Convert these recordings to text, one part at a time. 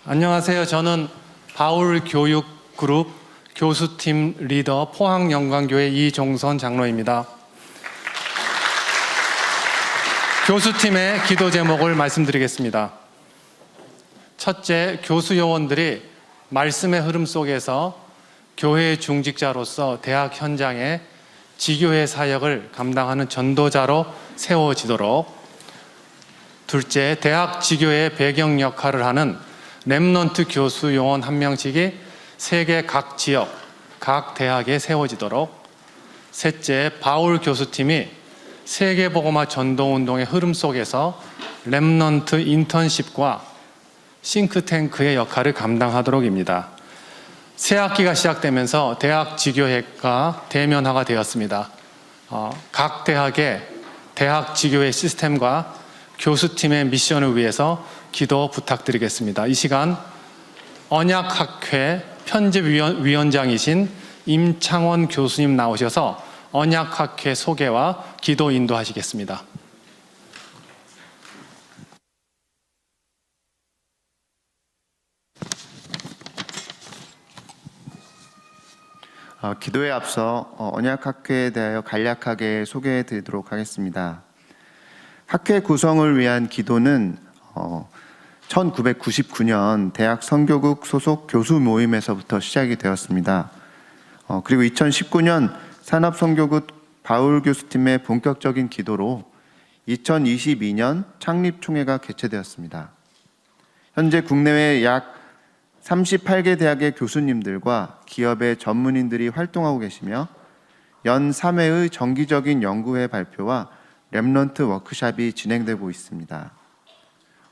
안녕하세요. 저는 바울교육그룹 교수팀 리더 포항영광교회 이종선 장로입니다. 교수팀의 기도 제목을 말씀드리겠습니다. 첫째, 교수 요원들이 말씀의 흐름 속에서 교회 중직자로서 대학 현장에 지교회 사역을 감당하는 전도자로 세워지도록. 둘째, 대학 지교회 배경 역할을 하는 렘넌트 교수 요원 한 명씩이 세계 각 지역, 각 대학에 세워지도록. 셋째, 바울 교수팀이 세계복음화 전도운동의 흐름 속에서 렘넌트 인턴십과 싱크탱크의 역할을 감당하도록입니다. 새 학기가 시작되면서 대학 지교회가 대면화가 되었습니다. 각 대학의 대학 지교회 시스템과 교수팀의 미션을 위해서 기도 부탁드리겠습니다. 이 시간 언약학회 편집위원장이신 임창원 교수님 나오셔서 언약학회 소개와 기도 인도하시겠습니다. 기도에 앞서 언약학회에 대하여 간략하게 소개해 드리도록 하겠습니다. 학회 구성을 위한 기도는 1999년 대학 선교국 소속 교수 모임에서부터 시작이 되었습니다. 그리고 2019년 산업선교국 바울 교수팀의 본격적인 기도로 2022년 창립총회가 개최되었습니다. 현재 국내외 약 38개 대학의 교수님들과 기업의 전문인들이 활동하고 계시며 연 3회의 정기적인 연구회 발표와 렘넌트 워크숍이 진행되고 있습니다.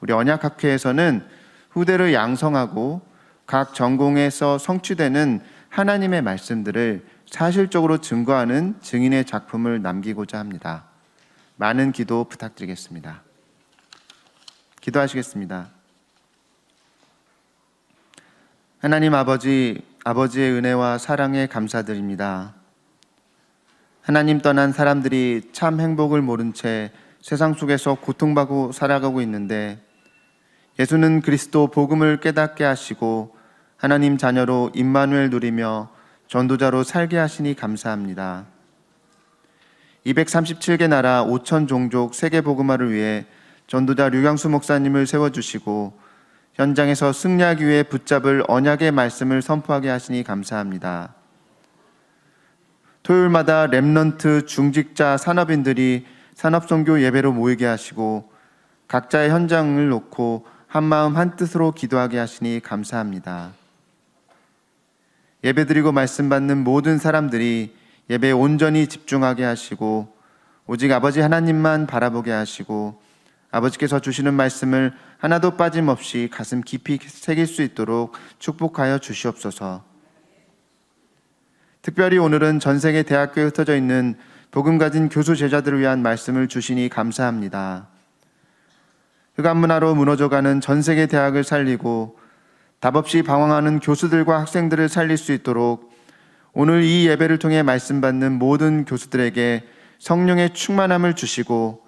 우리 언약학회에서는 후대를 양성하고 각 전공에서 성취되는 하나님의 말씀들을 사실적으로 증거하는 증인의 작품을 남기고자 합니다. 많은 기도 부탁드리겠습니다. 기도하시겠습니다. 하나님 아버지, 아버지의 은혜와 사랑에 감사드립니다. 하나님 떠난 사람들이 참 행복을 모른 채 세상 속에서 고통받고 살아가고 있는데 예수는 그리스도 복음을 깨닫게 하시고 하나님 자녀로 임마누엘 누리며 전도자로 살게 하시니 감사합니다. 237개 나라 5천 종족 세계 복음화를 위해 전도자 류경수 목사님을 세워주시고 현장에서 승리하기 위해 붙잡을 언약의 말씀을 선포하게 하시니 감사합니다. 토요일마다 렘넌트 중직자 산업인들이 산업선교 예배로 모이게 하시고 각자의 현장을 놓고 한마음 한뜻으로 기도하게 하시니 감사합니다. 예배드리고 말씀 받는 모든 사람들이 예배에 온전히 집중하게 하시고 오직 아버지 하나님만 바라보게 하시고 아버지께서 주시는 말씀을 하나도 빠짐없이 가슴 깊이 새길 수 있도록 축복하여 주시옵소서. 특별히 오늘은 전 세계 대학교에 흩어져 있는 복음 가진 교수 제자들을 위한 말씀을 주시니 감사합니다. 흑암문화로 무너져가는 전 세계 대학을 살리고 답없이 방황하는 교수들과 학생들을 살릴 수 있도록 오늘 이 예배를 통해 말씀 받는 모든 교수들에게 성령의 충만함을 주시고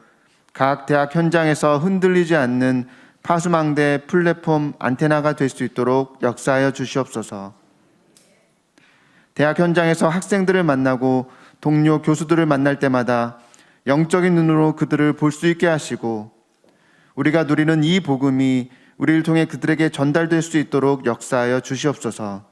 각 대학 현장에서 흔들리지 않는 파수망대 플랫폼 안테나가 될 수 있도록 역사하여 주시옵소서. 대학 현장에서 학생들을 만나고 동료 교수들을 만날 때마다 영적인 눈으로 그들을 볼 수 있게 하시고 우리가 누리는 이 복음이 우리를 통해 그들에게 전달될 수 있도록 역사하여 주시옵소서.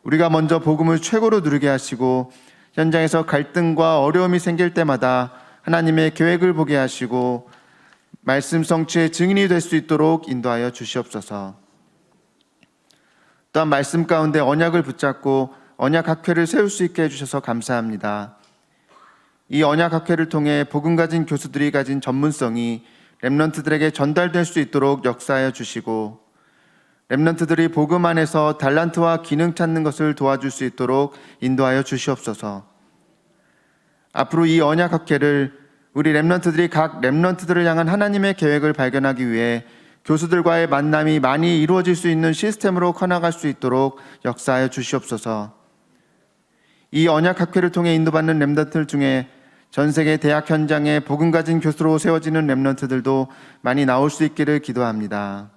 우리가 먼저 복음을 최고로 누리게 하시고 현장에서 갈등과 어려움이 생길 때마다 하나님의 계획을 보게 하시고 말씀 성취의 증인이 될 수 있도록 인도하여 주시옵소서. 또한 말씀 가운데 언약을 붙잡고 언약학회를 세울 수 있게 해주셔서 감사합니다. 이 언약학회를 통해 복음 가진 교수들이 가진 전문성이 렘넌트들에게 전달될 수 있도록 역사하여 주시고 렘넌트들이 복음 안에서 달란트와 기능 찾는 것을 도와줄 수 있도록 인도하여 주시옵소서. 앞으로 이 언약학회를 우리 렘넌트들이 각 렘넌트들을 향한 하나님의 계획을 발견하기 위해 교수들과의 만남이 많이 이루어질 수 있는 시스템으로 커나갈 수 있도록 역사하여 주시옵소서. 이 언약학회를 통해 인도받는 렘넌트들 중에 전 세계 대학 현장에 복음 가진 교수로 세워지는 렘넌트들도 많이 나올 수 있기를 기도합니다.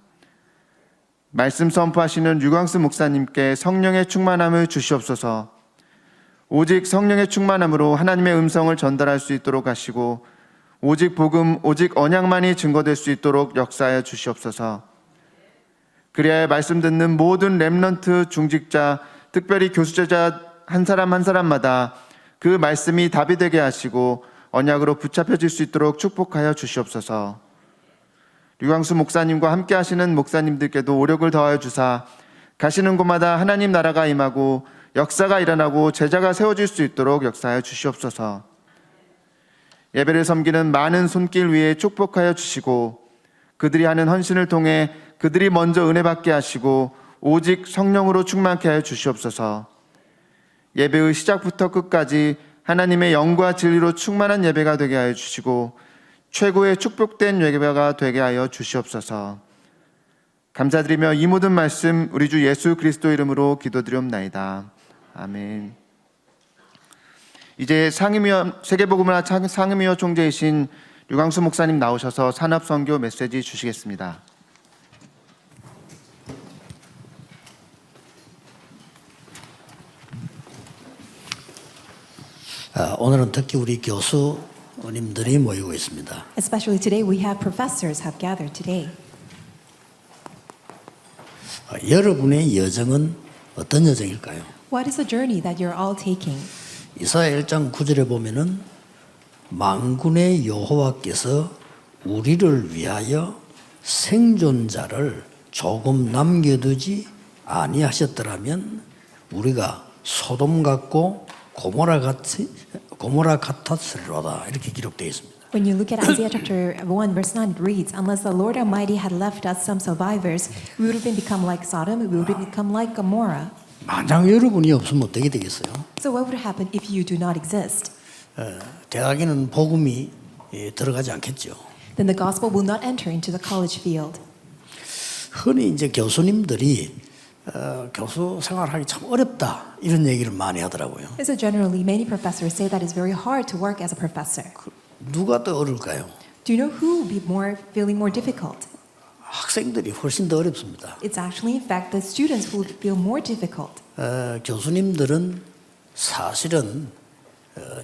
말씀 선포하시는 류광수 목사님께 성령의 충만함을 주시옵소서. 오직 성령의 충만함으로 하나님의 음성을 전달할 수 있도록 하시고 오직 복음, 오직 언약만이 증거될 수 있도록 역사하여 주시옵소서. 그래야 말씀 듣는 모든 렘넌트 중직자, 특별히 교수제자 한 사람 한 사람마다 그 말씀이 답이 되게 하시고 언약으로 붙잡혀질 수 있도록 축복하여 주시옵소서. 류광수 목사님과 함께 하시는 목사님들께도 오력을 더하여 주사 가시는 곳마다 하나님 나라가 임하고 역사가 일어나고 제자가 세워질 수 있도록 역사하여 주시옵소서. 예배를 섬기는 많은 손길 위에 축복하여 주시고 그들이 하는 헌신을 통해 그들이 먼저 은혜 받게 하시고 오직 성령으로 충만케 하여 주시옵소서. 예배의 시작부터 끝까지 하나님의 영과 진리로 충만한 예배가 되게 하여 주시고 최고의 축복된 예배가 되게 하여 주시옵소서. 감사드리며 이 모든 말씀 우리 주 예수 그리스도 이름으로 기도드리옵나이다. 아멘. 이제 세계복음문화 상임위원 총재이신 류광수 목사님 나오셔서 산업선교 메시지 주시겠습니다. 오늘은 특히 우리 교수님들이 모이고 있습니다. Especially today, we have professors have gathered today. 여러분의 여정은 어떤 여정일까요? What is the journey that you're all taking? 이사야 1장 9절에 보면은 만군의 여호와께서 우리를 위하여 생존자를 조금 남겨두지 아니하셨더라면 우리가 소돔 같고 고모라 같았으리로다 이렇게 기록되어 있습니다. When you look at Isaiah chapter 1 verse 9, it reads, "Unless the Lord Almighty had left us some survivors, we would have become like Sodom, we would have become like Gomorrah." 만약 여러분이 없으면 어떻게 되겠어요? So what would happen if you do not exist? 대학에는 복음이 들어가지 않겠죠. Then the gospel will not enter into the college field. 흔히 이제 교수님들이 교수 생활하기 참 어렵다 이런 얘기를 많이 하더라고요. So generally, many professors say that it's very hard to work as a professor. 누가 더 어려울까요? Do you know who will be feeling more difficult? 학생들이 훨씬 더 어렵습니다. It's actually, in fact, the students who feel more difficult. 교수님들은 사실은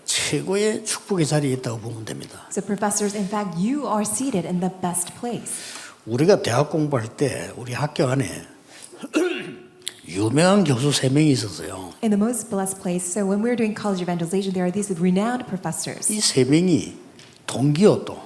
최고의 축복의 자리에 있다고 보면 됩니다. So professors, in fact, you are seated in the best place. 우리가 대학 공부할 때 우리 학교 안에 유명한 교수 3명이 있었어요. In the most blessed place, so when we were doing college evangelization, there are these renowned professors. 이 3명이 동기였도.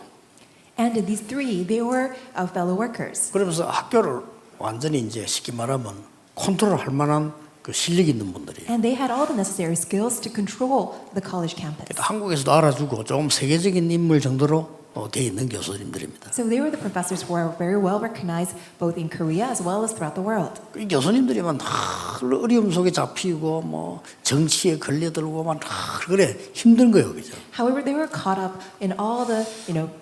And these three, they were fellow workers. 그러면서 학교를 완전히 이제 쉽게 말하면 컨트롤할 만한 그 실력 있는 분들이. And they had all the necessary skills to control the college campus. 한국에서도 알아주고 좀 세계적인 인물 정도로 돼 있는 교수님들입니다. So they were the professors who are very well recognized both in Korea as well as throughout the world. 이 교수님들이만 어려움 속에 잡히고 뭐 정치에 걸려들고만 그래 힘든 거예요, 그죠? However, they were caught up in all the,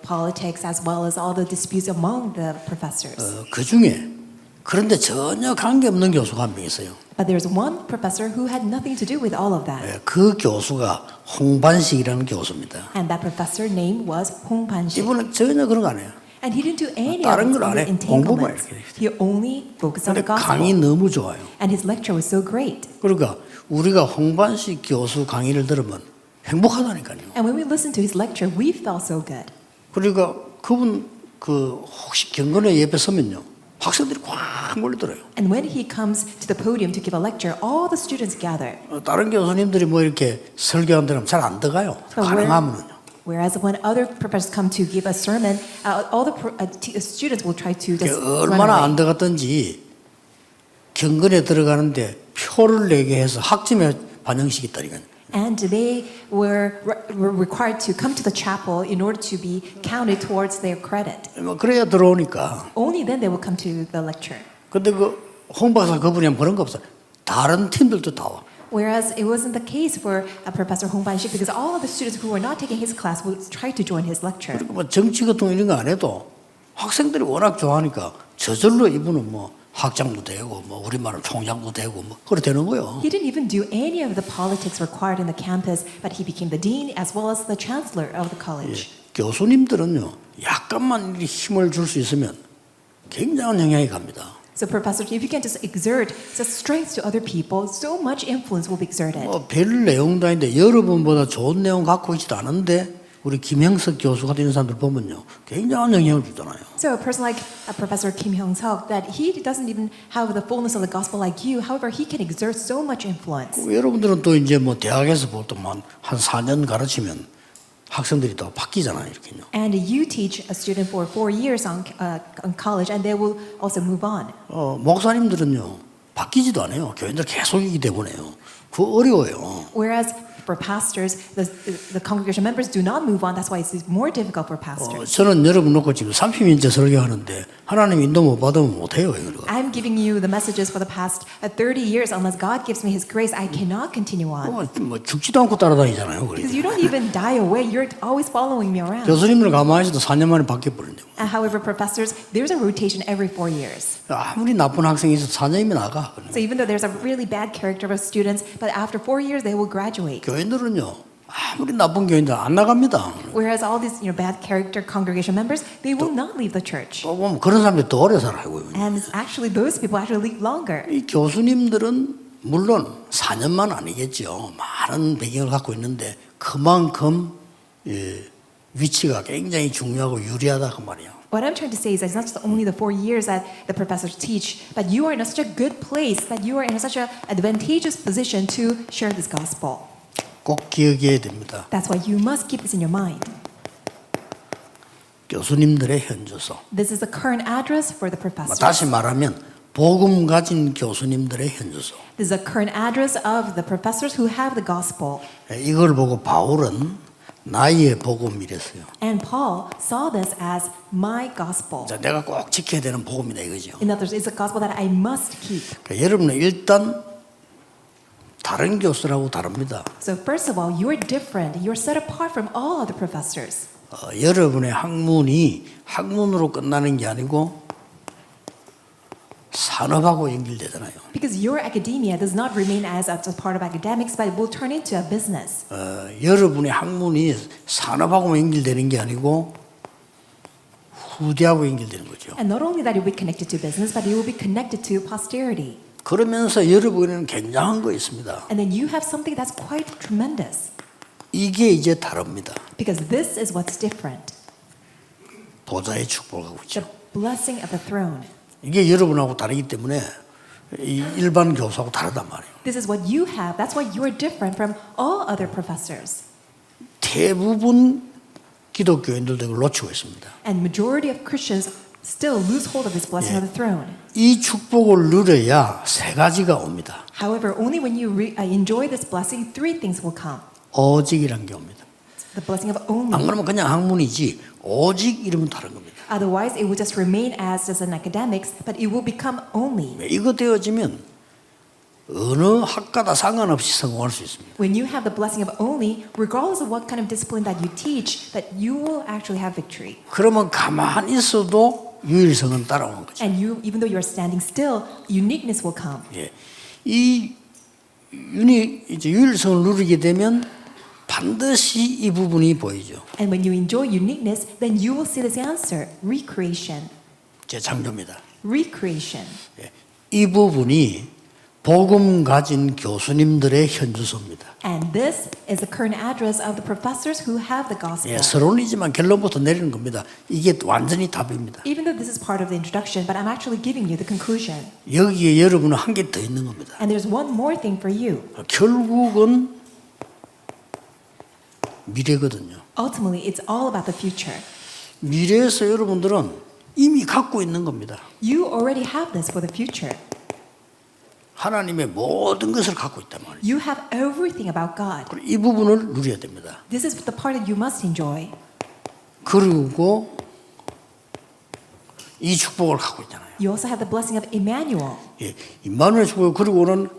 politics as well as all the disputes among the professors. 그 중에 그런데 전혀 관계없는 교수가 한 명 있어요. But there's one professor who had nothing to do with all of that. 그 교수가 홍반식이라는 교수입니다. And that professor name was Hong Pan-sik. 이분은 전혀 그런 거 안 해요. And he didn't do any of 다른 his 걸 안 해. 공부만 entanglements. 이렇게. He only focused on 근데 the 강의 gospel. 너무 좋아요. And his lecture was so great. 그러니까 우리가 홍반식 교수 강의를 들으면 행복하다니까요. And when we listened to his lecture, we felt so good. 그러니까 그분 혹시 경건회 예배 서면요. 학생들이 꽉 몰려들어요. And when he comes to the podium to give a lecture, all the students gather. 다른 교수님들이 뭐 이렇게 설교한 데는 잘 안 들어가요. 가능하면은요. Whereas when other professors come to give a sermon, all the students will try to just run 얼마나 안 away. 들어갔던지 경건에 들어가는데 표를 내게 해서 학점에 반영시켰다니까요. And they were required to come to the chapel in order to be counted towards their credit. 뭐 그래야 들어오니까. Only then they will come to the lecture. 근데 홍 박사 그분이 하면 그런 거 없어. 다른 팀들도 다 와. Whereas it wasn't the case for Professor Hong Ban-sik because all of the students who were not taking his class would try to join his lecture. 그리고 뭐 정치 같은 거 이런 거 안 해도 학생들이 워낙 좋아하니까 저절로 이분은 뭐 학장도 되고 뭐 우리말은 총장도 되고 뭐 그래 되는 거예요. He didn't even do any of the politics required in the campus, but he became the dean as well as the chancellor of the college. 교수님들은요 약간만 힘을 줄 수 있으면 굉장한 영향이 갑니다. So professors, if you can just exert such strength to other people, so much influence will be exerted. 별 내용도 아닌데 여러분보다 좋은 내용 갖고 있지도 않은데 우리 김형석 교수 같은 이런 사람들 보면요, 굉장한 영향을 주잖아요. So a person like Professor Kim Hyung-seok, that he doesn't even have the fullness of the gospel like you. However, he can exert so much influence. 여러분들은 또 이제 뭐 대학에서 보통 한 4년 가르치면 학생들이 또 바뀌잖아요, 이렇게요. And you teach a student for 4 years on college, and they will also move on. 목사님들은요 바뀌지도 않아요. 교인들 계속이기 때문에요. 그거 어려워요. Whereas for pastors, the congregation members do not move on. That's why it's more difficult for pastors. 저는 여러분 놓고 지금 30년째 설교하는데 하나님 인도 못 받으면 못해요. 이거. I'm giving you the messages for the past 30 years. Unless God gives me His grace, I cannot continue on. 뭐 죽지도 않고 따라다니잖아요. Because you don't even die away. You're always following me around. 교수님들 가만히 있어도 4년 만에 바뀌어버린대요. However, professors, there's a rotation every 4 years. 아무리 나쁜 학생이 있어도 4년이면 나가. So even though there's a really bad character of students, but after 4 years they will graduate. 교인들은요 아무리 나쁜 교인들 안 나갑니다. Whereas all these bad character congregation members, they will not leave the church. 또 보면 그런 사람들이 더 오래 살아요. And actually, those people actually live longer. 이 교수님들은 물론 4년만 아니겠죠. 많은 배경을 갖고 있는데 그만큼 위치가 굉장히 중요하고 유리하다 그 말이에요. What I'm trying to say is that it's not just only the 4 years that the professors teach, but you are in such a good place, that you are in such an advantageous position to share this gospel. 꼭 기억해야 됩니다. That's why you must keep this in your mind. 교수님들의 현주소. This is the current address for the professors. 다시 말하면 복음 가진 교수님들의 현주소. This is the current address of the professors who have the gospel. 이걸 보고 바울은 나의 복음이랬어요. And Paul saw this as my gospel. 자, 내가 꼭 지켜야 되는 복음이다 이거죠. In other words, it's a gospel that I must keep. 그러니까 여러분은 일단 다른 교수라고 다릅니다. So first of all, you are different. You are set apart from all other professors. 여러분의 학문이 학문으로 끝나는 게 아니고 산업하고 연결되잖아요. Because your academia does not remain as a part of academics, but it will turn into a business. 여러분의 학문이 산업하고 연결되는 게 아니고 후대하고 연결되는 거죠. And not only that it will be connected to business, but it will be connected to posterity. 그러면서 여러분에는 굉장한 거 있습니다. And then you have something that's quite tremendous. 이게 이제 다릅니다. Because this is what's different. 보좌의 축복을 하고 있죠. The blessing of the throne. 이게 여러분하고 다르기 때문에 이 일반 교수하고 다르단 말이에요. This is what you have. That's why you are different from all other professors. 대부분 기독교인들도 이걸 놓치고 있습니다. And majority of Christians still lose hold of this blessing of the throne. 이 축복을 누려야 세 가지가 옵니다. However, only when you enjoy this blessing, 3 things will come. 오직이란 게 옵니다. The blessing of 안 only. 그러면 그냥 학문이지 오직 이러면 다른 겁니다. Otherwise, it will just remain as just an academics, but it will become only. 이거 되어지면 어느 학과다 상관없이 성공할 수 있습니다. When you have the blessing of only, regardless of what kind of discipline that you teach, that you will actually have victory. 그러면 가만히 있어도 유일성은 따라오는 거죠. And you, even though you are standing still, uniqueness will come. 예. 이 이제 유일성을 누리게 되면 반드시 이 부분이 보이죠. And when you enjoy uniqueness, then you will see this answer: recreation. 재창조입니다. Recreation. 예. 이 부분이 복음 가진 교수님들의 현주소입니다. And this is the current address of the professors who have the gospel. 예, 서론이지만 결론부터 내리는 겁니다. 이게 완전히 답입니다. Even though this is part of the introduction, but I'm actually giving you the conclusion. 여기에 여러분은 한 개 더 있는 겁니다. And there's one more thing for you. 결국은 미래거든요. Ultimately, it's all about the future. 미래에서 여러분들은 이미 갖고 있는 겁니다. You already have this for the future. 하나님의 모든 것을 갖고 있단 말이에요. You have everything about God. 그리고 이 부분을 누려야 됩니다. This is the part that you must enjoy. 그리고 이 축복을 갖고 있잖아요. You also have the blessing of Emmanuel. 예, 임마누엘 축복 그리고는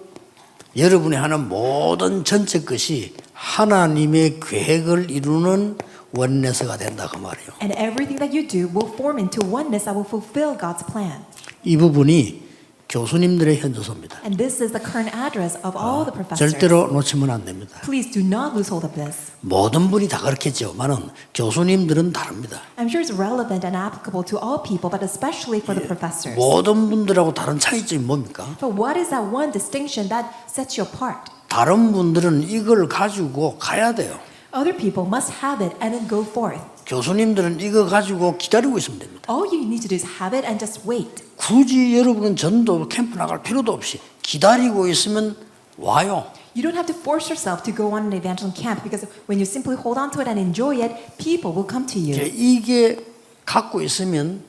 여러분이 하는 모든 전체 것이 하나님의 계획을 이루는 원내스가 된다 그 말이에요. And everything that you do will form into oneness that will fulfill God's plan. 이 부분이 교수님들의 현주소입니다. And this is the current address of all the professors. 절대로 놓치면 안 됩니다. Please do not lose hold of this. 모든 분이 다 그렇겠지만은 교수님들은 다릅니다. I'm sure it's relevant and applicable to all people, but especially for the professors. 모든 분들하고 다른 차이점이 뭡니까? But what is that one distinction that sets you apart? 다른 분들은 이걸 가지고 가야 돼요. Other people must have it and then go forth. 교수님들은 이거 가지고 기다리고 있으면 됩니다. All you need to do is have it and just wait. 굳이 여러분은 전도 캠프 나갈 필요도 없이 기다리고 있으면 와요. You don't have to force yourself to go on an evangelism camp because when you simply hold on to it and enjoy it, people will come to you. 이게 갖고 있으면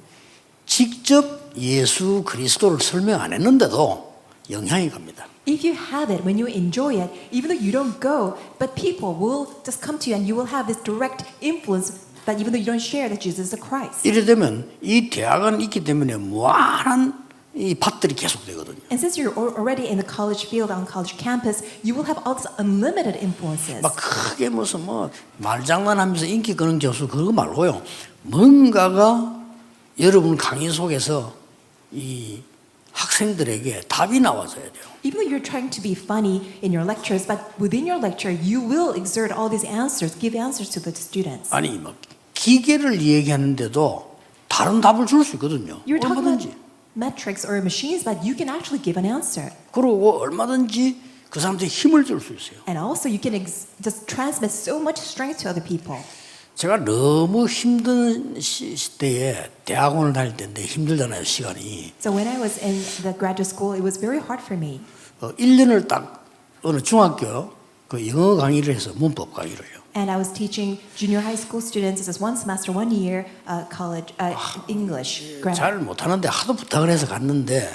직접 예수 그리스도를 설명 안 했는데도 영향이 갑니다. If you have it, when you enjoy it, even though you don't go, but people will just come to you and you will have this direct influence that even though you don't share that Jesus is the Christ. 이래 되면 이 대학은 있기 때문에 무한한 이 밭들이 계속되거든요. And since you're already in the college field on college campus, you will have all these unlimited influences. 막 크게 무슨 뭐 말장난하면서 인기 끄는 교수 그거 말고요. 뭔가가 여러분 강의 속에서 이 학생들에게 답이 나와줘야 돼요. Even though you're trying to be funny in your lectures, but within your lecture, you will exert all these answers, give answers to the students. 아니 막 기계를 얘기하는데도 다른 답을 줄 수 있거든요. You're talking about 얼마든지. metrics or machines, but you can actually give an answer. 그리고 얼마든지 그 사람들이 힘을 줄 수 있어요. And also, you can just transmit so much strength to other people. 제가 너무 힘든 시대에 대학원을 다닐 때인데 힘들잖아요, 시간이. So when I was in the graduate school, it was very hard for me. 1년을 딱 어느 중학교 그 영어 강의를 해서 문법 강의를 해요. And I was teaching junior high school students. This is 1 semester, 1 year college English grammar. 잘 못하는데 하도 부탁을 해서 갔는데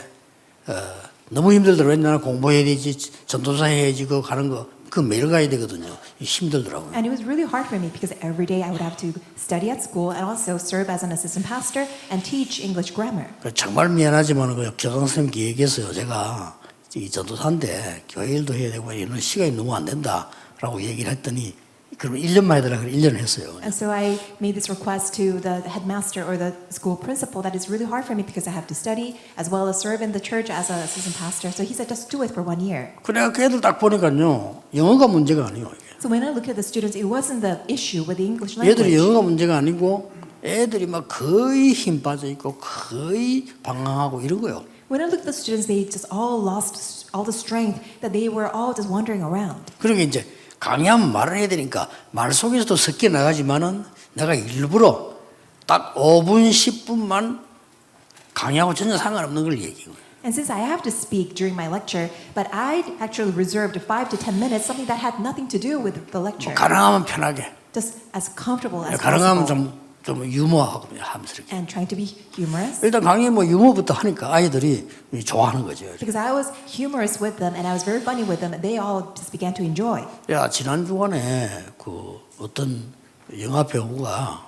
너무 힘들더라고요. 왜냐면 공부해야 되지, 전도사 해야지, 그거 가는 거 그 매일 가야 되거든요. 힘들더라고요. And it was really hard for me because every day I would have to study at school and also serve as an assistant pastor and teach English grammar. 정말 미안하지만 그 교장 선생님께 얘기했어요. 제가 이 전도사인데 교회 일도 해야 되고 이런 시간이 너무 안 된다라고 얘기를 했더니 그럼 1년만 해달라 그래 1년을 했어요. And so I made this request to the headmaster or the school principal that it's really hard for me because I have to study as well as serve in the church as an assistant pastor. So he said just do it for 1 year. 그래야 그 애들 딱 보니까요. 영어가 문제가 아니에요. 이게. So when I looked at the students, it wasn't the issue with the English 얘들이 language. 영어가 문제가 아니고 애들이 막 거의 힘 빠져 있고 거의 방황하고 이런 거요. When I looked at the students, they just all lost all the strength that they were all just wandering around. 그러니까 이제 강의하면 말을 해야 되니까 말 속에서도 섞여 나가지만은 내가 일부러 딱 5분, 10분만 강의하고 전혀 상관없는 걸 얘기해요. And since I have to speak during my lecture, but I actually reserved 5 to 10 minutes, something that had nothing to do with the lecture. 가능하면 편하게, Just as comfortable as 가능하면 possible. 좀 유머하고 하면서 이렇게. And trying to be humorous. 일단 강의 뭐 유머부터 하니까 아이들이 좋아하는 거죠. Because I was humorous with them and I was very funny with them, and they all just began to enjoy. 야, 지난 주간에 그 어떤 영화 배우가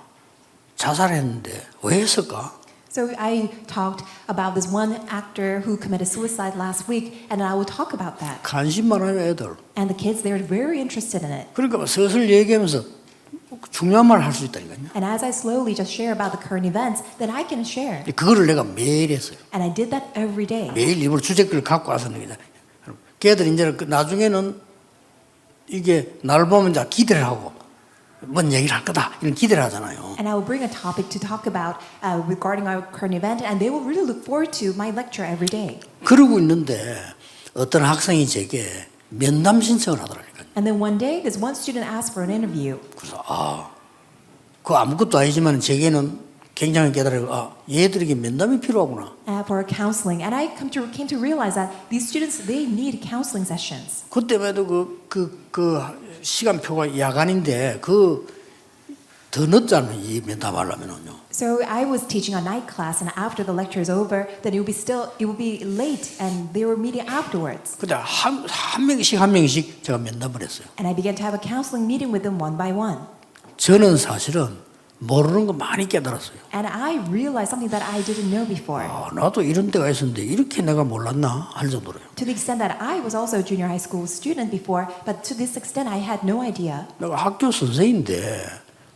자살했는데 왜 했을까? So I talked about this one actor who committed suicide last week, and I will talk about that. 관심 많아요, 애들. And the kids, they're very interested in it. 그러니까 슬슬 얘기하면서 중요한 말을 할 수 있다니까요. And as I slowly just share about the current events, then I can share. 그거를 내가 매일 했어요. And I did that every day. 매일 일부러 주제글을 갖고 와서 내가 걔들이 이제 나중에는 이게 나를 보면 이제 기대를 하고 뭔 얘기를 할 거다 이런 기대를 하잖아요. And I will bring a topic to talk about regarding our current event, and they will really look forward to my lecture every day. 그러고 있는데 어떤 학생이 제게 면담 신청을 하더라고요. And then one day, this one student asked for an interview. 그래서 그 아무것도 아니지만 제게는 굉장히 깨달아요. 얘들에게 면담이 필요하구나. For counseling, and I came to realize that these students they need counseling sessions. 그때만 해도 그 시간표가 야간인데 더 늦잖아요. 이 면담하려면은요. So I was teaching a night class, and after the lecture is over, then it would be late, and they were meeting afterwards. 근데 한 명씩 제가 면담을 했어요. And I began to have a counseling meeting with them one by one. 저는 사실은 모르는 거 많이 깨달았어요. And I realized something that I didn't know before. 나도 이런 때가 있었는데 이렇게 내가 몰랐나 할 정도로요. To the extent that I was also a junior high school student before, but to this extent I had no idea. 내가 학교 선생인데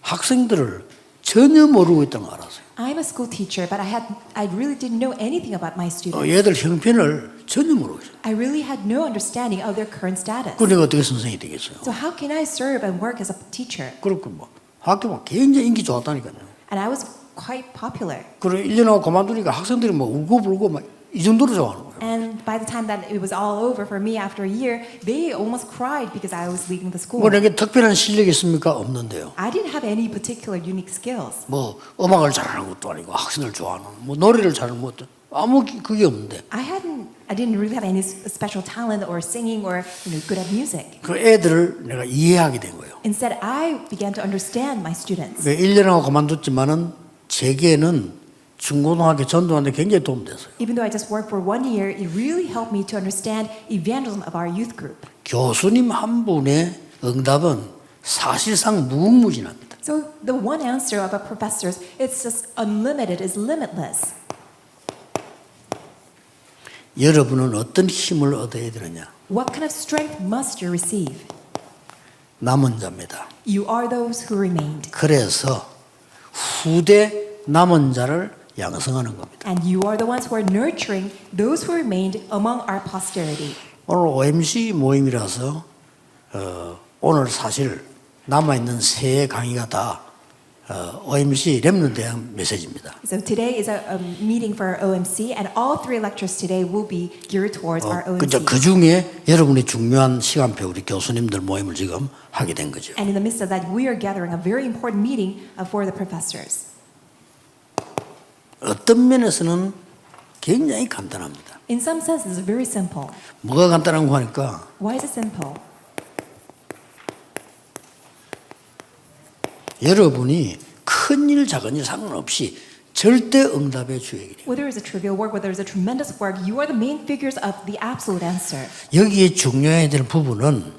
학생들을 전혀 모르고 있다는 걸 알았어요. I'm a school teacher, but I really didn't know anything about my students. 얘들 형편을 전혀 모르겠어요. I really had no understanding of their current status. 그 내가 어떻게 선생이 되겠어요? So how can I serve and work as a teacher? 그렇고 뭐 학교가 굉장히 인기 좋았다니까요. And I was quite popular. 그리고 1년 하고 그만두니까 학생들이 뭐 울고불고 막 이 정도로 좋아하는 거예요. And by the time that it was all over for me after a year, they almost cried because I was leaving the school. 뭐 내게 특별한 실력이 있습니까? 없는데요. I didn't have any particular unique skills. 뭐 음악을 잘하는 것도 아니고 학생을 좋아하는 뭐 노래를 잘하는 것도 아무 그게 없는데 I didn't really have any special talent or singing or good at music. 그 애들을 내가 이해하게 된 거예요. Instead, I began to understand my students. 1년 하고 그만뒀지만은 제게는 중고등학교 전도하는데 굉장히 도움됐어요. Even though I just worked for 1 year, it really helped me to understand evangelism of our youth group. 교수님 한 분의 응답은 사실상 무궁무진합니다. So the one answer of a professor, it's just unlimited, is limitless. 여러분은 어떤 힘을 얻어야 되느냐? What kind of strength must you receive? 남은 자입니다. You are those who remained. 그래서 후대 남은 자를 양성하는 겁니다. And you are the ones who are nurturing those who remained among our posterity. 오늘 OMC 모임이라서 오늘 사실 남아있는 세 강의가 다 OMC 렘넌트에 대한 메시지입니다. So today is a meeting for our OMC, and all 3 lectures today will be geared towards our OMC. 그 중에 여러분이 중요한 시간표 우리 교수님들 모임을 지금 하게 된 거죠. And in the midst of that, we are gathering a very important meeting for the professors. 어떤 면에서는 굉장히 간단합니다. In some sense, it's very simple. 뭐가 간단한 거 하니까 Why is it simple? 여러분이 큰일 작은일 상관없이 절대 응답의 주역이래요. Whether it's a trivial work, whether it's a tremendous work, you are the main figures of the absolute answer. 여기에 중요해야 될 부분은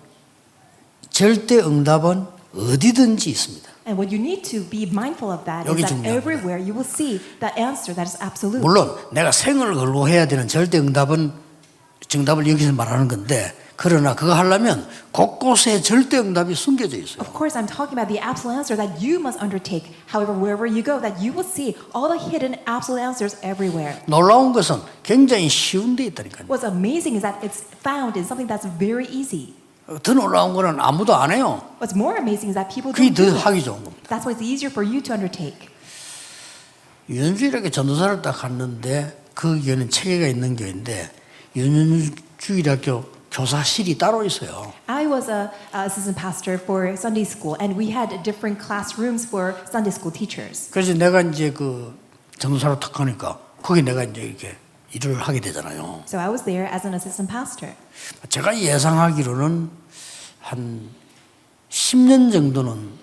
절대 응답은 어디든지 있습니다. And what you need to be mindful of that is 여기 that 중요합니다. everywhere you will see the answer that is absolute. 물론 내가 생을 걸고 해야 되는 절대 응답은 정답을 여기서 말하는 건데 그러나 그거 하려면 곳곳에 절대 응답이 숨겨져 있어요. Of course, I'm talking about the absolute answer that you must undertake. However, wherever you go, that you will see all the hidden absolute answers everywhere. 놀라운 것은 굉장히 쉬운 데 있다니까요. What's amazing is that it's found in something that's very easy. 더 놀라운 거는 아무도 안 해요. What's more amazing is that people 그게 don't do 더 it. 하기 좋은 겁니다. That's why it's easier for you to undertake. 윤주일에게 전도사를 딱 갔는데 그 교회는 체계가 있는 교회인데 윤주일학교 교사실이 따로 있어요. I was a assistant pastor for Sunday school, and we had different classrooms for Sunday school teachers. 그래서 내가 이제 그 전도사로 탁 가니까 거기 내가 이제 이렇게 일을 하게 되잖아요. So I was there as an assistant pastor. 제가 예상하기로는 한 10년 정도는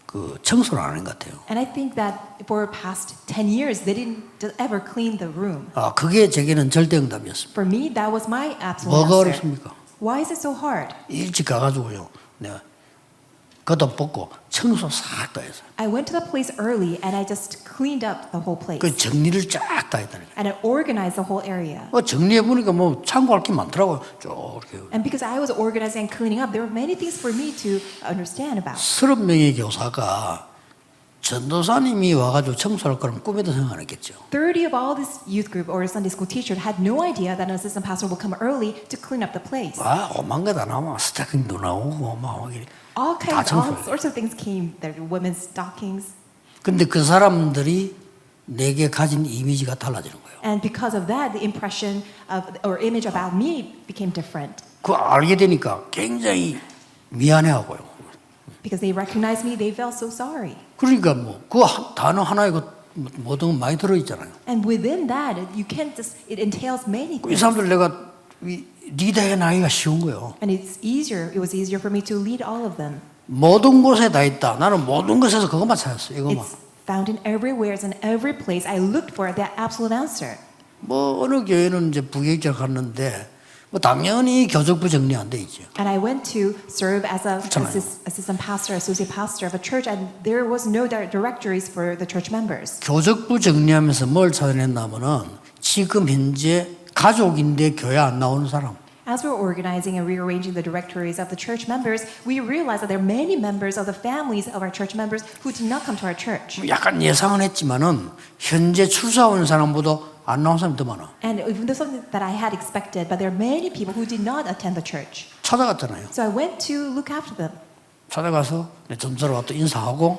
그 청소를 안 하는 것 같아요. And I think that for past 10 years, they didn't ever clean the room. 그게 제게는 절대응답이었습니다. For me, that was my absolute 뭐가 answer. 어렵습니까? Why is it so hard? 일찍 가가지고요. 내가 겉옷 벗고 청소 싹 다 했어요. I went to the place early and I just cleaned up the whole place. 그 정리를 쫙 다 했다니까. And I organized the whole area. 정리해 보니까 뭐 참고할 게 많더라고요. 쭉 이렇게. And because I was organizing and cleaning up, there were many things for me to understand about. 30명의 교사가 전도사님이 와가지고 청소할 거라면 꿈에도 생각 안 했겠죠. 30 of all this youth group or Sunday school teacher had no idea that an assistant pastor will come early to clean up the place. 오만 거 다 나와. 스타킹도 나오고 막 All 다 kinds, all 청소해요. sorts of things came. There were women's stockings. 근데 그 사람들이 내게 가진 이미지가 달라지는 거예요. And because of that, the impression of or image about me became different. 그거 알게 되니까 굉장히 미안해하고요. Because they recognized me, they felt so sorry. 그러니까 뭐 그 단어 하나에 그 모든 건 많이 들어 있잖아요. And within that, you can't just, it entails many 이 things. 사람들 내가 리더에 나기가 쉬운 거예요. And it was easier for me to lead all of them. 모든 곳에 다 있다. 나는 모든 곳에서 그것만 찾았어요. 이것만. It's found in everywhere, it's in every place. I looked for that absolute answer. 뭐 어느 교회는 이제 부교육자 갔는데 뭐 당연히 교적부 정리 안 돼 있죠. And I went to serve as a 그렇잖아요. assistant pastor, associate pastor of a church, and there was no directories for the church members. 교적부 정리하면서 뭘 찾아냈냐면은 지금 현재 가족인데 교회 안 나오는 사람. As we're organizing and rearranging the directories of the church members, we realize that there are many members of the families of our church members who did not come to our church. 약간 예상은 했지만은 현재 출사온 사람보다 안 나온 사람이 더 많아. And even though something that I had expected, but there are many people who did not attend the church. 찾아갔잖아요. So I went to look after them. 찾아가서 점사로 와서 인사하고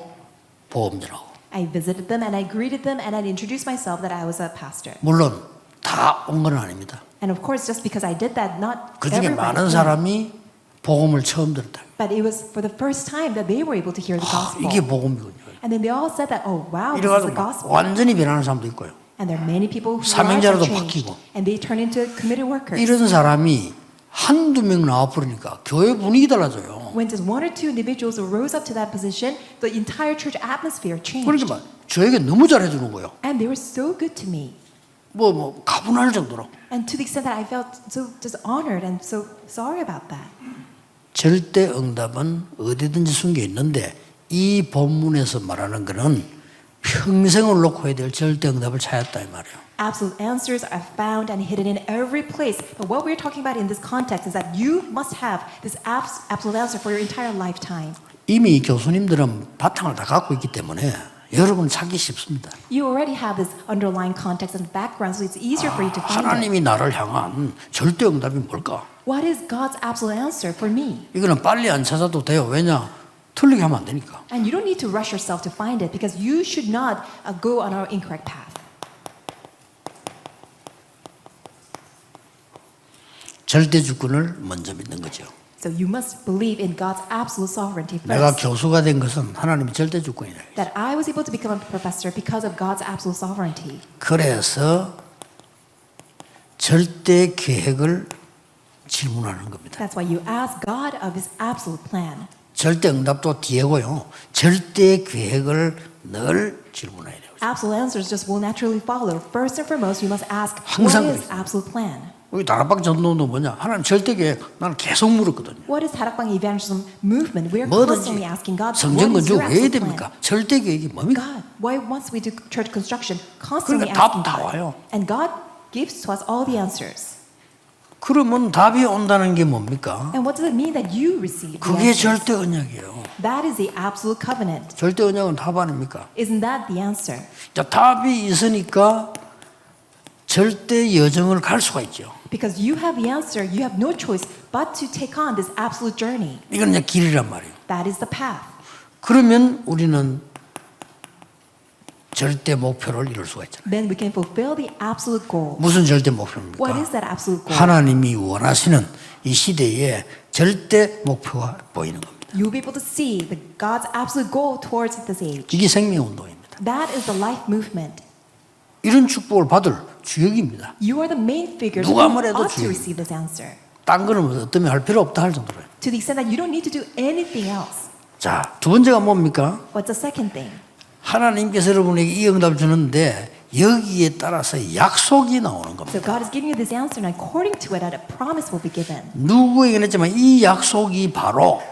보험전하고. I visited them and I greeted them and I introduced myself that I was a pastor. 물론 다 온 건 아닙니다. And of course, just because I did that, not 그 중에 everybody 많은 came. 사람이 복음을 처음 들었다. But it was for the first time that they were able to hear the gospel. 이게 복음이군요. And then they all said that, oh wow, this is 이래가지고 the gospel. 완전히 변하는 사람도 있고요. And there are many people who 사명자로도 are changed, 바뀌고. and they turn into committed workers. 이런 사람이 한두 명 나와버리니까 교회 분위기 달라져요. When just one or two individuals rose up to that position, the entire church atmosphere changed. 그러니까 저에게 너무 잘해주는 거예요. And they were so good to me. 뭐 가분할 정도로. And to the extent that I felt so just honored and so sorry about that. 절대 응답은 어디든지 숨겨 있는데 이 본문에서 말하는 것은 평생을 놓고 해야 될 절대 응답을 찾았다 이 말이에요. Absolute answers are found and hidden in every place. But what we're talking about in this context is that you must have this absolute answer for your entire lifetime. 이미 교수님들은 바탕을 다 갖고 있기 때문에 여러분 찾기 쉽습니다. You already have this underlying context and background, so it's easier for you to find it. 하나님이 나를 향한 절대 응답이 뭘까? What is God's absolute answer for me? 이거는 빨리 안 찾아도 돼요. 왜냐? 틀리게 하면 안 되니까. And you don't need to rush yourself to find it because you should not go on our incorrect path. 절대주권을 먼저 믿는 거죠. So you must believe in God's absolute sovereignty 내가 first. 교수가 된 것은 하나님의 절대주권이다. That I was able to become a professor because of God's absolute sovereignty. 그래서 절대 계획을 질문하는 겁니다. That's why you ask God of His absolute plan. 절대 응답도 뒤에고요. 절대 계획을 늘 질문해야 돼요. Absolute answers just will naturally follow. First and foremost, you must ask, what 항상 is absolute plan? 우리 다락방 전도도 뭐냐? 하나님 절대 계획 나는 계속 물었거든요. What is Harakbang evangelism movement? We're 뭐든지 constantly asking God, 성전 what is 건축 your 왜 absolute 됩니까? plan? 절대 계획이 뭡니까? God, why once we do church construction, constantly 그러니까 답 asking 다 God. 와요. And God gives to us all the answers. 그러면 답이 온다는 게 뭡니까? And what does it mean that you receive the 그게 answers? 절대 언약이에요. That is the absolute covenant. 절대 언약은 답 아닙니까? Isn't that the answer? 자, 답이 있으니까 절대 여정을 갈 수가 있죠. Because you have the answer, you have no choice but to take on this absolute journey. 이건 이제 길이란 말이에요. That is the path. 그러면 우리는 절대 목표를 이룰 수가 있잖아요. Then we can fulfill the absolute goal. 무슨 절대 목표입니까? What is that absolute goal? 하나님이 원하시는 이 시대에 절대 목표가 보이는 겁니다. You'll be able to see the God's absolute goal towards this age. 이게 생명운동입니다. That is the life movement. 이런 축복을 받을 주역입니다. You are the main figures who 누가 뭐래도 ought to 주의. receive this answer. 딴 거는 어떠면 할 필요 없다 할 정도로. To the extent that you don't need to do anything else. 자, 두 번째가 뭡니까? What's the second thing? 하나님께서 여러분에게 이 응답을 주는데 여기에 따라서 약속이 나오는 So 겁니다. God is giving you this answer, and according to it, a promise will be given. 누구에게는 했지만 이 약속이 바로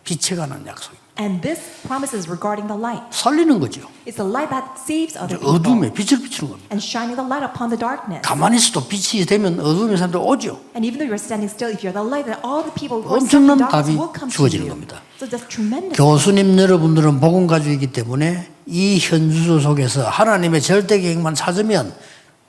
빛에 관한 약속입니다. And this promise is regarding the light. 살리는 거죠. It's the light that saves other people. 어둠에 빛을 비추는 겁니다. And shining the light upon the darkness. 가만히 있어도 빛이 되면 어둠의 사람들 오죠. And even though you're standing still, if you're the light, then all the people who are 엄청난 stuck in darkness 답이 will come to 주어지는 you. 겁니다. So that's tremendous. 교수님 여러분들은 복음 가지고있기 때문에 이 현주소 속에서 하나님의 절대 계획만 찾으면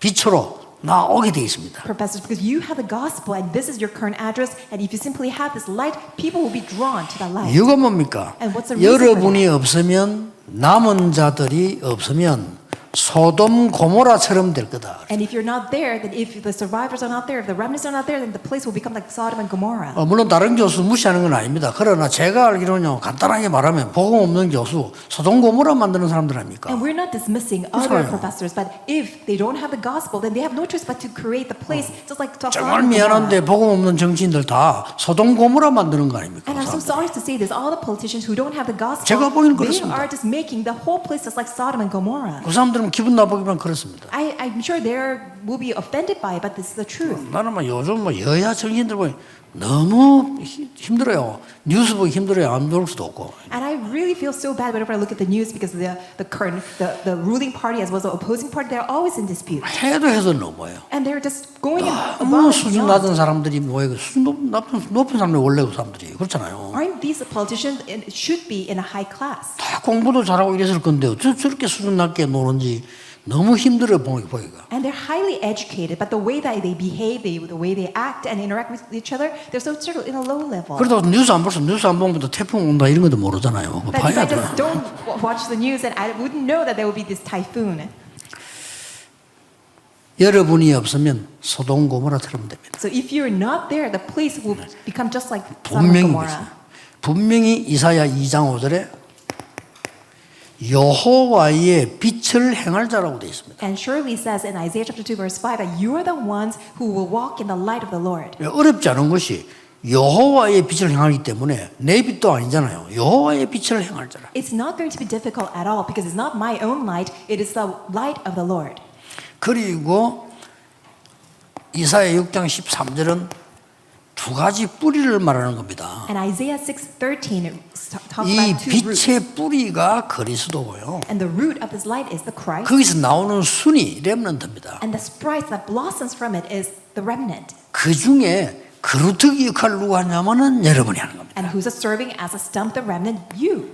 빛으로 나오게 되어 있습니다. Professors, because you have the gospel and this is your current address, and if you simply have this light, people will be drawn to that light. 이유가 뭡니까? And what's the reason for 여러분이 없으면 남은 자들이 없으면 소돔 고모라처럼 될 거다. And if you're not there, then if the survivors are not there, if the remnants are not there, then the place will become like Sodom and Gomorrah. 물론 다른 교수 무시하는 건 아닙니다. 그러나 제가 알기로는요, 간단하게 말하면 복음 없는 교수 소돔 고모라 만드는 사람들 아닙니까? And we're not dismissing other 그렇잖아요. professors, but if they don't have the gospel, then they have no choice but to create the place just like Sodom 정말 and 미안한데 Gomorrah. 복음 없는 정치인들 다 소돔 고모라 만드는 거 아닙니까? And I'm so sorry to say this, all the politicians who don't have the gospel, 제가 보기에는 they 그렇습니다. are just making the whole place just like Sodom and Gomorrah. 그 사람들은 기분 나쁘기만 그렇습니다. I I'm sure they will be offended by it, but this is the truth. 나는 요즘 여야 정신들 보니 너무 힘들어요. 뉴스 보기 힘들어요. 안 볼 수도 없고. And I really feel so bad whenever I look at the news because the ruling party as well as the opposing party, they're always in dispute. 해도 넘어요. And they're just going 너무 above and 수준 beyond. 낮은 사람들이 뭐예요? 수준 높은 사람들이 원래 그 사람들이 그렇잖아요. Aren't these politicians should be in a high class? 다 공부도 잘하고 이랬을 건데 저렇게 수준 낮게 노는지 너무 힘들어 보이가. And they're highly educated, but the way that they behave, the way they act and interact with each other, they're so sort of in a low level. 그러다가 뉴스 안 보면 또 태풍 온다 이런 것도 모르잖아요. But if 봐야 I 돼. just don't watch the news, and I wouldn't know that there will be this typhoon. 여러분이 없으면 소돔 고모라처럼 됩니다. So if you're not there, the place will become just like Sodom and 분명히 Gomorrah. 분명히 이사야 2장 5절에 여호와의 빛을 행할 자라고 되어 있습니다. And surely it says in Isaiah chapter 2 verse 5 that you are the ones who will walk in the light of the Lord. 어렵지 않은 것이 여호와의 빛을 행하기 때문에 내 빛도 아니잖아요. 여호와의 빛을 행할 자라. It's not going to be difficult at all because it's not my own light, it is the light of the Lord. 그리고 이사야 6장 13절은 두 가지 뿌리를 말하는 겁니다. And Isaiah 6:13 talks 이 about two roots. 빛의 뿌리가 그리스도고요. And the root of this light is the Christ. 거기서 나오는 순이 렘넌트입니다. And the sprite that blossoms from it is the remnant. 그 중에 그루터기 역할을 누가 하냐면은 여러분이 하는 겁니다. And who's serving as a stump, the remnant? You.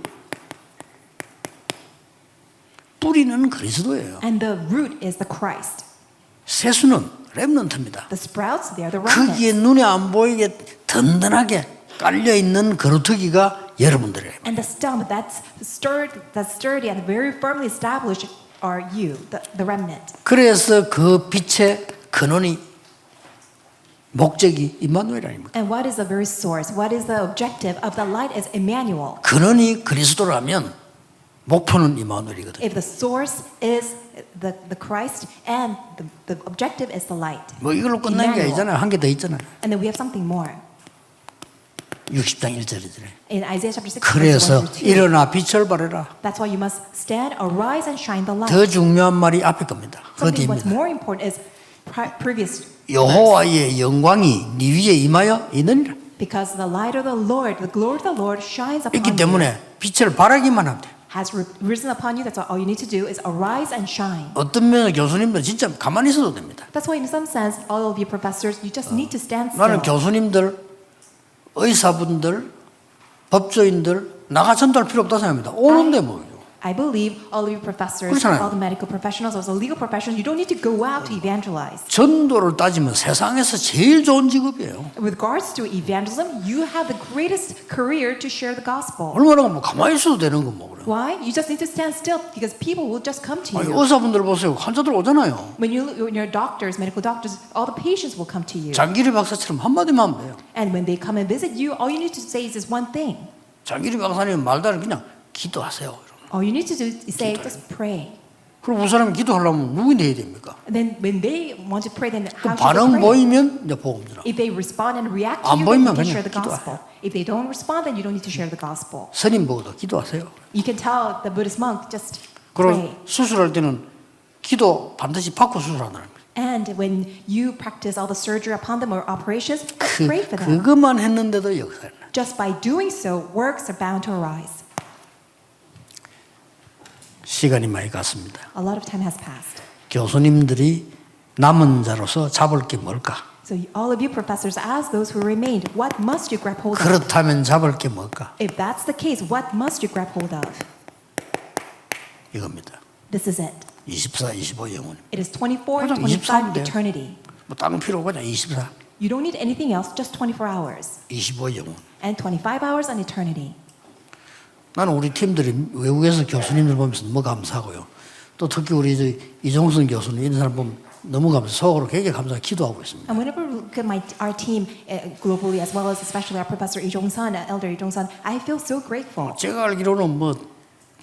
뿌리는 그리스도예요. And the root is the Christ. 새수는 렘넌트입니다. The sprouts, they are the remnant. 거기에 눈에 안 보이게 든든하게 깔려 있는 그루터기가 여러분들이에요. And the stump that's sturdy and very firmly established are you, the remnant. 그래서 그 빛의 근원이 목적이 임마누엘 아닙니까? And what is the very source? What is the objective of the light is Emmanuel. 근원이 그리스도라면 목표는 임마누엘이거든요. If the source is the Christ and the objective is the light. 뭐 이걸로 끝난 게 아니잖아요. 한 개 더 있잖아요. And then we have something more. 60장 1절이잖아요. In Isaiah chapter 6 그래서 verse 1 through 2. 일어나 빛을 발해라. That's why you must stand, arise and shine the light. 더 중요한 말이 앞에 겁니다. 그 Something what's 뒤입니다. more important is previous. 여호와의 영광이 네 위에 임하여 있느니라. Because the light of the Lord, the glory of the Lord shines upon 있기 you. 때문에 빛을 발하기만 하면 돼. Has risen upon you. That's all you need to do is arise and shine. 어떤 면에 교수님들 진짜 가만히 있어도 됩니다. That's why in some sense, all of you professors, you just need to stand 나는 still. 교수님들, 의사분들, 법조인들 나가 전도할 필요 없다고 생각합니다. 오는데 뭐. I believe all of you professors, 그렇잖아요. all the medical professionals, also legal professionals, you don't need to go out to evangelize. 전도를 따지면 세상에서 제일 좋은 직업이에요. With regards to evangelism, you have the greatest career to share the gospel. 얼마나 뭐 가만히 있어도 되는 건 뭐 그래. Why? You just need to stand still because people will just come to 아니, you. 의사분들 보세요. 환자들 오잖아요. When you're doctors, medical doctors, all the patients will come to you. 장기리 박사처럼 한마디만 하면 돼요. And when they come and visit you, all you need to say is this one thing. 장기리 박사님 말도 안 그냥 기도하세요. All you need to do is say, just pray. 그럼 그 사람이 기도하려면 누구인데 해야 됩니까? And then when they want to pray, then how should 반응 they pray? 보이면 이제 복음 전하. If they respond and react 안 to you, then 보이면 you can 그냥 share the gospel. If they don't respond, then you don't need to share the gospel. 스님 보고도 기도하세요. You can tell the Buddhist monk, just 그리고 pray. 수술할 때는 기도 반드시 받고 수술하는 겁니다. And when you practice all the surgery upon them or operations, pray for them. 그것만 했는데도 역사를. Just by doing so, works are bound to arise. 시간이 많이 갔습니다. A lot of time has passed. 교수님들이 남은 자로서 잡을 게 뭘까? So all of you professors, as those who remained, what must you grab hold of? 그렇다면 잡을 게 뭘까? If that's the case, what must you grab hold of? 이겁니다. This is it. 24, 25 영혼. It is 24 그냥 and 25 24인데요. eternity. 뭐 다른 필요 없고 그냥 24, You don't need anything else, just 24 hours. 25 영혼. And 25 hours on eternity. 나는 우리 팀들이 외국에서 교수님들 보면서 너무 감사하고요. 또 특히 우리 이종선 교수님 이런 사람 보면 너무 감사, 속으로 굉장히 감사하게 기도하고 있습니다. And whenever we look at our team globally, as well as especially our professor Lee Jong-sun, Elder Lee Jong-sun, I feel so grateful. 제가 알기로는 뭐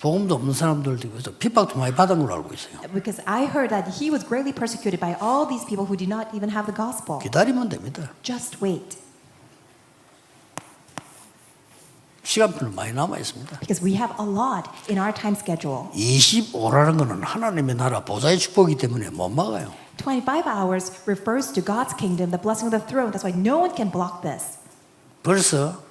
복음도 없는 사람들도 있고 핍박도 많이 받은 걸로 알고 있어요. Because I heard that he was greatly persecuted by all these people who did not even have the gospel. 기다리면 됩니다. Just wait. 시간표는 많이 남아 있습니다. Because we have a lot in our time schedule. 25라는 것은 하나님의 나라 보좌의 축복이기 때문에 못 막아요. 25 hours refers to God's kingdom, the blessing of the throne. That's why no one can block this. 벌써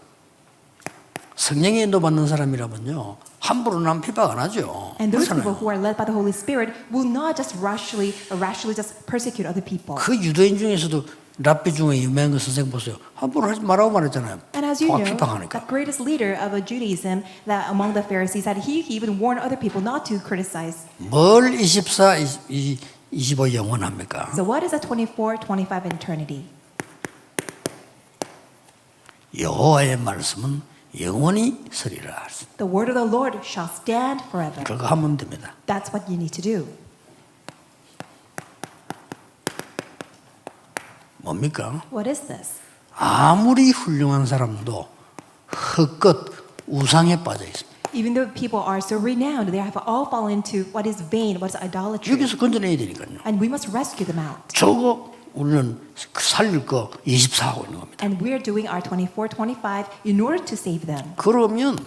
성령의 인도 받는 사람이라면요 함부로 남 핍박 안 하죠. And those people 그렇잖아요. who are led by the Holy Spirit will not just rashly just persecute other people. 그 유대인 중에서도 랍비 중에 유명한 그 선생 보세요. 함부로 하지 말라고 말했잖아요. And as you 막 know, 핍박하니까. the greatest leader of Judaism, that among the Pharisees, that he even warned other people not to criticize. 뭘 24, 25 영원합니까? So what is a 24, 25 eternity? 여호와의 말씀은 영원히 서리라. The word of the Lord shall stand forever. 그거 하면 됩니다. That's what you need to do. 뭡니까? What is this? 아무리 훌륭한 사람도 헛것 우상에 빠져 있습니다. Even though people are so renowned, they have all fallen into what is vain, what is idolatry. 여기서 건져내야 되니까요. And we must rescue them out. 저거 우리는 살릴 거 24 하고 있는 겁니다. And we are doing our 24, 25 in order to save them. 그러면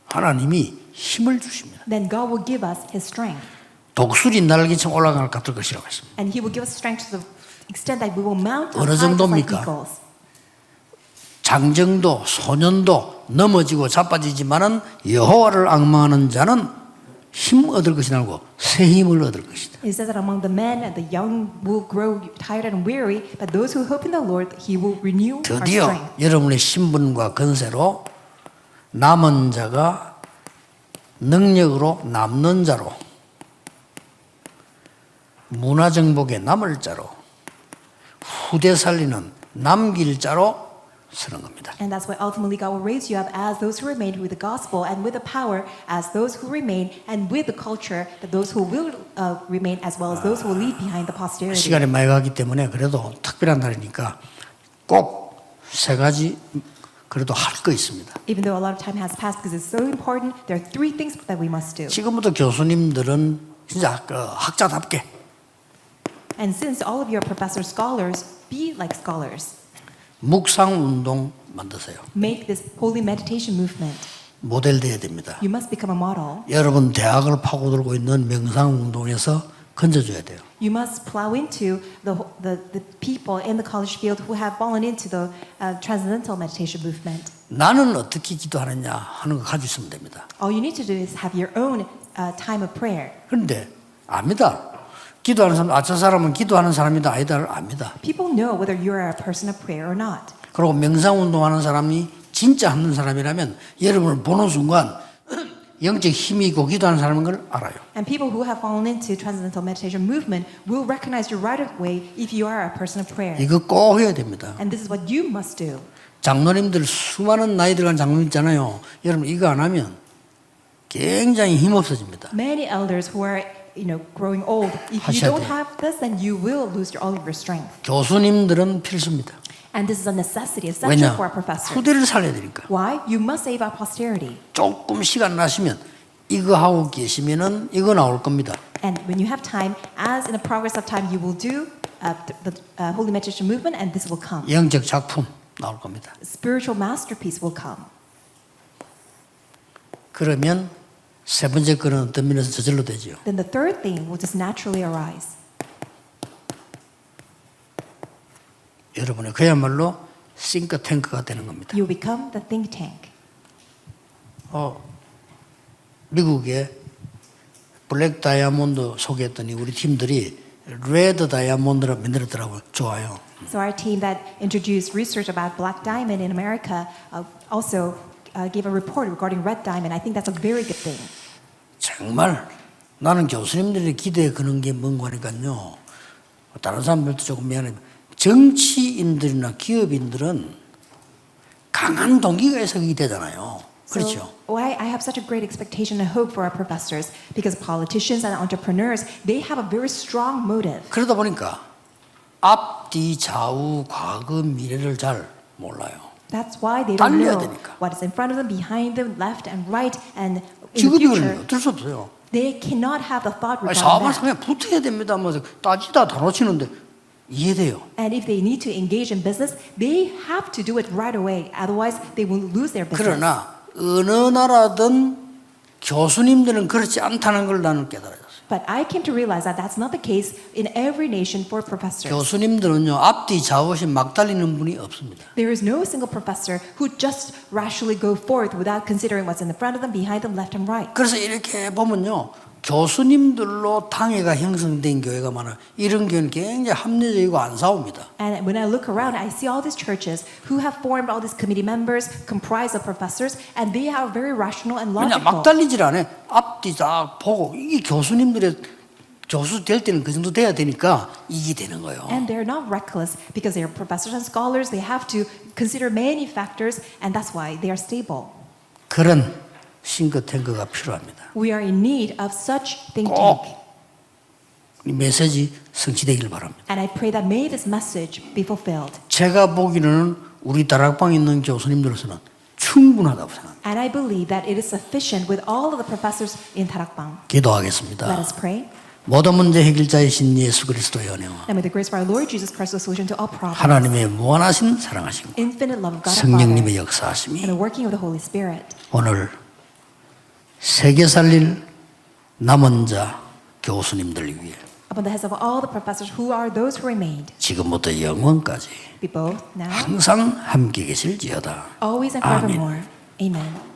하나님이 힘을 주십니다. Then God will give us His strength. 독수리 날개처럼 올라갈 것 같을 것이라고 했습니다. And He will give us strength to the extent that we will mount 어느 up high just like 정도입니까? eagles. 장정도 소년도 넘어지고 자빠지지만은 여호와를 앙망하는 자는 힘 얻을 것이 아니고 새 힘을 얻을 것이다. It says that among the men, the young will grow tired and weary, but those who hope in the Lord, He will renew our 드디어 strength. 여러분의 신분과 건세로 남은 자가 능력으로 남는 자로 문화정복에 남을 자로 후대 살리는 남길 자로 서는 겁니다. And that's why ultimately God will raise you up as those who remain with the gospel and with the power as those who remain and with the culture that those who will remain as well as those who will leave behind the posterity. 시간이 많이 가기 때문에 그래도 특별한 날이니까 꼭 세 가지 그래도 할 거 있습니다. Even though a lot of time has passed because it's so important, there are 3 things that we must do. 지금부터 교수님들은 진짜 학자답게 And since all of you are professors, scholars, be like scholars. 묵상 운동 만드세요. Make this holy meditation movement. 모델 돼야 됩니다. You must become a model. 여러분 대학을 파고들고 있는 명상 운동에서 건져줘야 돼요. You must plow into the people in the college field who have fallen into the transcendental meditation movement. 나는 어떻게 기도하느냐 하는 거 가지고 있으면 됩니다. All you need to do is have your own time of prayer. 그런데 압니다. 기도하는 사람, 저 사람은 기도하는 사람이다 아니다를 압니다. People know whether you are a person of prayer or not. 그리고 명상 운동하는 사람이 진짜 하는 사람이라면 여러분을 보는 순간 영적 힘이 있고 기도하는 사람인 걸 알아요. And people who have fallen into transcendental meditation movement will recognize you right away if you are a person of prayer. 이거 꼭 해야 됩니다. And this is what you must do. 장로님들 수많은 나이 들어간 장로님 있잖아요. 여러분 이거 안 하면 굉장히 힘 없어집니다. Many elders who are growing old, if you 하셔야 don't 돼요. have this, then you will lose all of your strength. 교수님들은 필수입니다. And this is a necessity, essential 왜냐? for our professors. 후대를 살려야 되니까. Why? You must save our posterity. 조금 시간 나시면 이거 하고 계시면은 이거 나올 겁니다. And when you have time, as in the progress of time, you will do the holy meditation movement, and this will come. 영적 작품 나올 겁니다. Spiritual masterpiece will come. 그러면 세 번째 거는 어떤 면에서 저절로 되죠. Then the third thing will just naturally arise. 여러분의 그야말로 싱크탱크가 되는 겁니다. You become the think tank. 미국의 블랙 다이아몬드 소개했더니 우리 팀들이 레드 다이아몬드를 만들었더라고요. 좋아요. So our team that introduced research about black diamond in America also gave a report regarding red diamond. I think that's a very good thing. 정말 나는 교수님들이 기대에 거는 게 뭔가 하니까요. 다른 사람들도 조금 미안해요. 정치인들이나 기업인들은 강한 동기가 있어야 되잖아요. 그렇죠. So I have such a great expectation and hope for our professors because politicians and entrepreneurs, they have a very strong motive. 그러다 보니까 앞뒤 좌우 과거 미래를 잘 몰라요. That's why they don't 달려야 know 되니까. what is in front of them, behind them, left and right, and in the 직업이 future. 그러면 어쩔 수 없어요. They cannot have the thought regarding 사업을 that. 그냥 붙어야 됩니다. 뭐 따지다 다 놓치는데 이해돼요. And if they need to engage in business, they have to do it right away. Otherwise, they will lose their business. 그러나 어느 나라든 교수님들은 그렇지 않다는 걸 나는 깨달았어요. But I came to realize that that's not the case in every nation for professors. 교수님들은요 앞뒤 좌우시 막 달리는 분이 없습니다. There is no single professor who just rationally go forth without considering what's in the front of them, behind them, left and right. 그래서 이렇게 보면요 교수님들로 당회가 형성된 교회가 많아요. 이런 교회는 굉장히 합리적이고 안 싸웁니다. And when I look around, I see all these churches who have formed all these committee members comprised of professors, and they are very rational and 그냥 막 logical. 달리질 않아요. 앞뒤 다 보고 이게 교수님들의 교수 될 때는 그 정도 돼야 되니까 이게 되는 거예요. And they're not reckless because they are professors and scholars. They have to consider many factors, and that's why they are stable. 그런 싱크탱크가 필요합니다. We are in need of such think 꼭 tank. 이 메시지 성취되기를 바랍니다. And I pray that may this message be fulfilled. 제가 보기로는 우리 다락방에 있는 교수님들로서는 충분하다고 생각합니다. And I believe that it is sufficient with all of the professors in Tarakbang. 기도하겠습니다. Let us pray. 모든 문제 해결자이신 예수 그리스도의 은혜와 And with the grace of our Lord Jesus Christ, the solution to all problems, 하나님의 무한하신 사랑하심과 infinite love of God our Father, 성령님의 and 역사하심이 the working of the Holy Spirit, 오늘 세계 살릴 남은 자 교수님들 위해 upon the heads of all the professors who are those who remained, 지금부터 영원까지 be both now, 항상 함께 계실지어다. always and 아멘. forevermore. Amen.